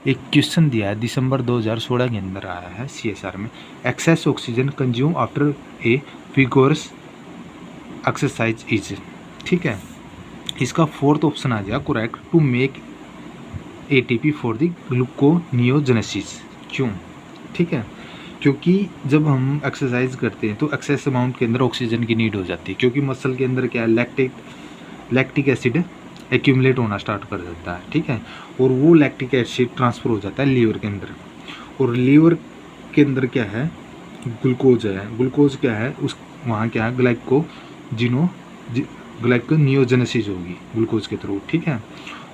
एक क्वेश्चन दिया है दिसंबर 2016 के अंदर आया है CSR में, excess oxygen consume after a vigorous exercise is, ठीक है। इसका फोर्थ ऑप्शन आ जाएगा correct, to make ATP for the gluconeogenesis. क्यों? ठीक है, क्योंकि जब हम एक्सरसाइज करते हैं तो एक्सेस अमाउंट के अंदर ऑक्सीजन की नीड हो जाती है, क्योंकि मसल के अंदर क्या है, लैक्टिक एसिड एक्यूमुलेट होना स्टार्ट कर देता है, ठीक है। और वो लैक्टिक एसिड ट्रांसफ़र हो जाता है लीवर के अंदर, और लीवर के अंदर क्या है, ग्लूकोज है। ग्लूकोज क्या है, उस वहाँ क्या है, ग्लाइकोनियोजेनेसिस होगी ग्लूकोज के थ्रू, ठीक है।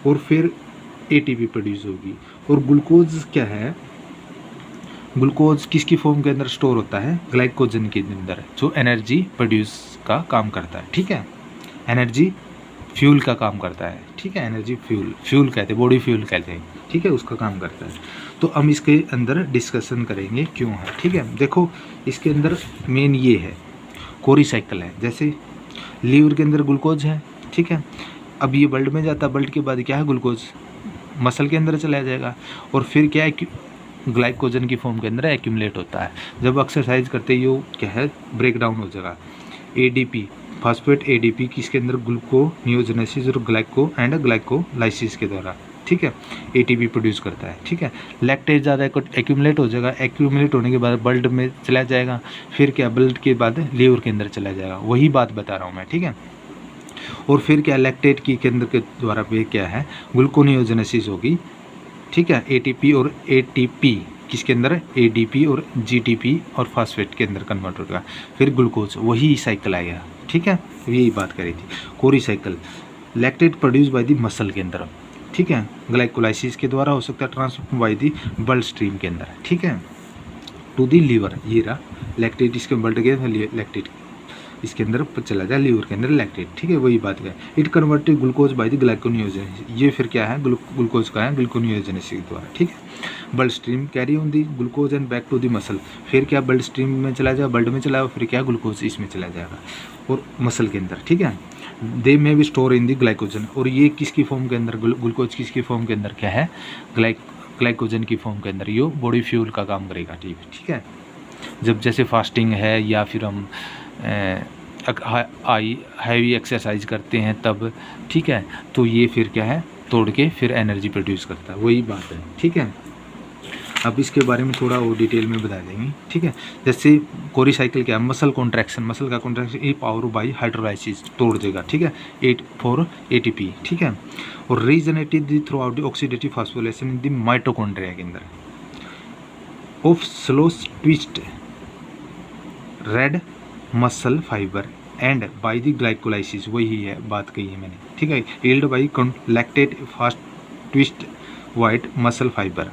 और फिर ATP प्रोड्यूस होगी। और ग्लूकोज क्या है, ग्लूकोज किसकी फॉर्म के अंदर स्टोर होता है, ग्लाइकोजन के अंदर, जो एनर्जी प्रोड्यूस का काम करता है, ठीक है। एनर्जी फ्यूल का काम करता है, ठीक है। एनर्जी फ्यूल कहते हैं, बॉडी फ्यूल कहते हैं, ठीक है, उसका काम करता है। तो हम इसके अंदर डिस्कशन करेंगे क्यों है, ठीक है। देखो इसके अंदर मेन ये है, कोरी साइकिल है। जैसे लीवर के अंदर ग्लूकोज है, ठीक है। अब ये ब्लड में जाता है, ब्लड के बाद क्या है, ग्लूकोज मसल के अंदर चला जाएगा, और फिर क्या है, ग्लाइकोजन की फॉर्म के अंदर एक्यूमुलेट होता है। जब एक्सरसाइज करते ही वो क्या है, ब्रेक डाउन हो जाएगा। ADP फॉस्फेट ADP किसके अंदर, ग्लूकोनियोजेनेसिस और ग्लाइकोलाइसिस के द्वारा, ठीक है, ATP प्रोड्यूस करता है, ठीक है। लैक्टेज ज़्यादा एक्यूमुलेट हो जाएगा, एक्यूमुलेट होने के बाद ब्लड में चला जाएगा, फिर क्या, ब्लड के बाद लीवर के अंदर चला जाएगा, वही बात बता रहा हूँ मैं, ठीक है। और फिर क्या, लैक्टेट की केंद्र के द्वारा पे क्या है, ग्लूकोनियोजेनेसिस होगी, ठीक है। ATP और ATP किसके अंदर, ADP और GTP और फास्फेट के अंदर कन्वर्ट होगा, फिर ग्लूकोज, वही साइकिल आएगा, ठीक है। यही बात करी थी, Cori cycle. Lactate produce by the muscle के अंदर, ठीक है, ग्लाइकोलाइसिस के द्वारा हो सकता है, transfer by the blood stream के अंदर, ठीक है, टू द लीवर। ये रहा लैक्टेट, इसके ब्लड के लैक्टेट इसके अंदर चला जाए, लीवर के अंदर लैक्टेट, ठीक है, वही बात है। It converted glucose by the gluconeogenesis, ये फिर क्या है, ग्लूकोज का है ग्लूकोनियोजेनेसिस द्वारा, ठीक है। Blood stream carry on the glucose and back to the muscle, फिर क्या, ब्लड स्ट्रीम में चला जाएगा, ब्लड में चला, फिर क्या, ग्लूकोज इसमें चला जाएगा और मसल के अंदर, ठीक है। दे में भी स्टोर इन दी ग्लाइकोजन, और ये किसकी फॉर्म के अंदर, ग्लूकोज किसकी फॉर्म के अंदर क्या है, ग्लाइकोजन की फॉर्म के अंदर, ये बॉडी फ्यूल का काम करेगा, ठीक है। जब जैसे फास्टिंग है या फिर हम हैवी एक्सरसाइज करते हैं तब, ठीक है, तो ये फिर क्या है, तोड़ के फिर एनर्जी प्रोड्यूस करता है, वही बात है, ठीक है। अब इसके बारे में थोड़ा और डिटेल में बता देंगे, ठीक है। जैसे कोरी साइकिल क्या है, मसल कॉन्ट्रैक्शन, मसल का contraction A power by hydrolysis तोड़ देगा, ठीक है, 8 4 ATP, ठीक है। और regenerated through out the oxidative phosphorylation in the mitochondria के अंदर of slow twist red muscle fibre and by the glycolysis, वही है बात कही है मैंने, ठीक है। Yield by lactate fast twist white muscle fibre,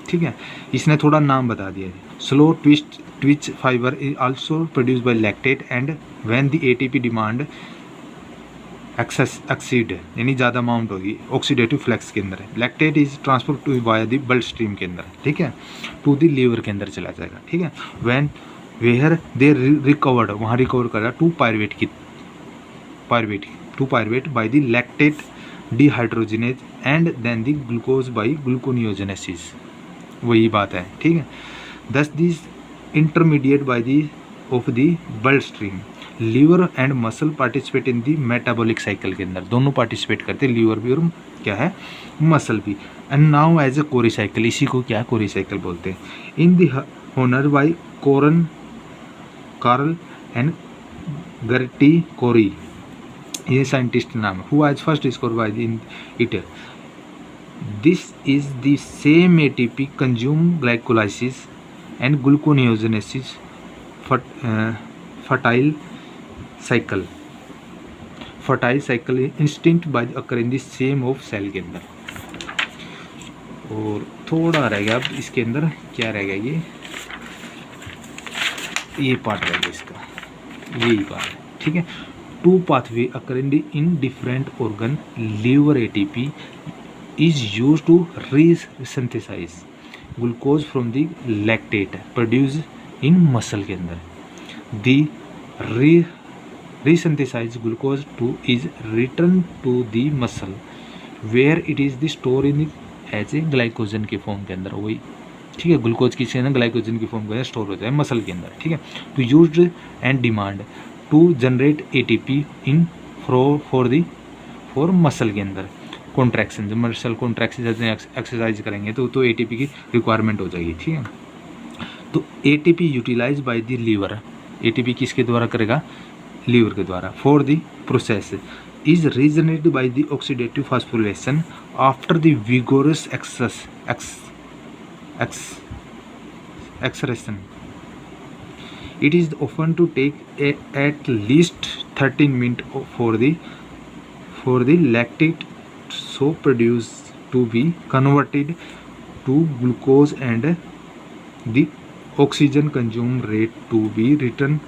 ठीक है। इसने थोड़ा नाम बता दिया है, slow Twitch fibre is also produce by lactate and when the ATP demand exceed, यानी ज़्यादा अमाउंट होगी ऑक्सीडेटिव फ्लेक्स के अंदर, lactate is transfer to via the blood stream के अंदर, ठीक है, टू द लीवर के अंदर चला जाएगा, ठीक है। व्हेन वेयर दे रिकवर्ड, वहाँ रिकवर करा to pyruvate by the lactate dehydrogenase and then the glucose by gluconeogenesis, वही बात है, ठीक है। Thus this intermediate by the of the blood stream, liver and muscle participate in the metabolic cycle के अंदर, दोनों पार्टिसिपेट करते हैं, लीवर भी और क्या है, मसल भी। And now as a Cori cycle, इसी को क्या कोरी साइकिल बोलते हैं। In the honour by Carl and Gerty Cori, ये साइंटिस्ट नाम है, who has first discover by in it. This is the same ATP consume glycolysis and gluconeogenesis fertile cycle instinct by occur in the same of cell के अंदर। और थोड़ा रह गया, अब इसके अंदर क्या रह गया, ये पार्ट रह गया इसका, यही पार्ट है, ठीक है। Two pathway occur in different organ, liver ATP is used to resynthesize glucose from the lactate produced in muscle के अंदर। The resynthesized glucose is returned to the muscle where it is stored in the as a glycogen के form के अंदर, वही ठीक है, glucose की chain glycogen की फॉर्म के अंदर स्टोर होता है मसल के अंदर, ठीक है। तो used and demand to generate ATP in for muscle के अंदर कॉन्ट्रैक्शन, जब मसल कॉन्ट्रैक्शन एक्सरसाइज करेंगे तो एटीपी की रिक्वायरमेंट हो जाएगी, ठीक है। तो ATP utilize by the liver, ATP किसके द्वारा करेगा, लीवर के द्वारा, for the process is regenerated by the oxidative phosphorylation after the vigorous exertion. It is often to take at least 13 minutes for the lactate so produced to be converted to glucose and the oxygen consume rate to be returned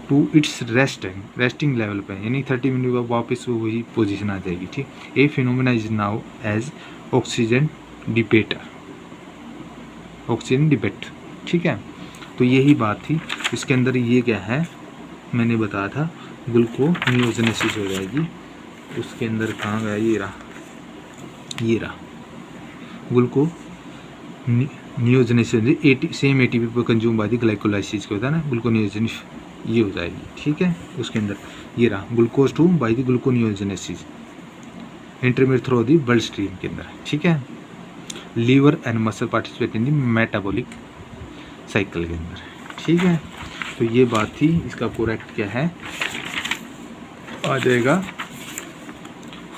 to its resting level पे, यानी 30 minute बाद वापस वही position आ जाएगी, ठीक। A phenomena is now as oxygen डिपेट, ठीक है। तो यही बात थी इसके अंदर। ये क्या है, मैंने बताया था ग्लूकोनियोजेनेसिस हो जाएगी, उसके अंदर कहाँ गया, ये रहा ग्लूकोनियोजेनेसिस, सेम एटीपी पर कंज्यूम बाय द ग्लाइकोलाइसिस के होता है ना, ग्लूकोनियोजेनेसिस ये हो जाएगी, ठीक है। उसके अंदर ये रहा glucose 2 by the gluconeogenesis intermediate through the blood stream के अंदर, ठीक है। Liver and muscle participate in the metabolic cycle के अंदर, ठीक है। तो ये बात थी, इसका करेक्ट क्या है, आ जाएगा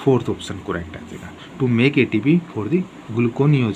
4th ऑप्शन करेक्ट आ जाएगा, to make ATP for the ग्लूकोनियोज।